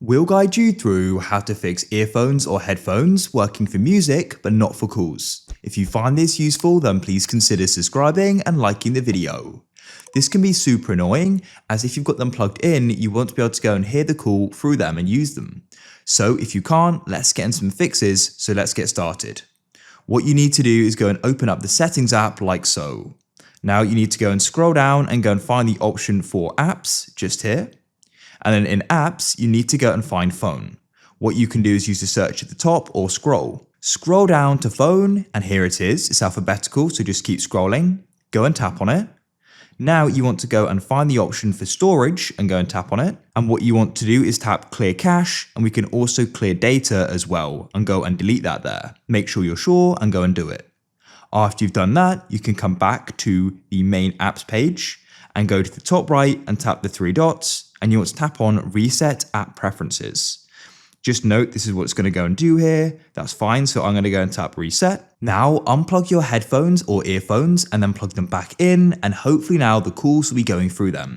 We'll guide you through how to fix earphones or headphones working for music but not for calls. If you find this useful, then please consider subscribing and liking the video. This can be super annoying, as if you've got them plugged in, you want to be able to go and hear the call through them and use them. So if you can't, let's get in some fixes, so let's get started. What you need to do is go and open up the settings app like so. Now you need to go and scroll down and go and find the option for apps just here. And then in apps, you need to go and find phone. What you can do is use the search at the top or scroll. Scroll down to phone, and here it is. It's alphabetical, so just keep scrolling. Go and tap on it. Now you want to go and find the option for storage and go and tap on it. And what you want to do is tap clear cache, and we can also clear data as well and go and delete that there. Make sure you're sure and go and do it. After you've done that, you can come back to the main apps page and go to the top right and tap the three dots, and you want to tap on Reset App Preferences. Just note this is what it's going to go and do here. That's fine, so I'm going to go and tap Reset. Now unplug your headphones or earphones and then plug them back in, and hopefully now the calls will be going through them.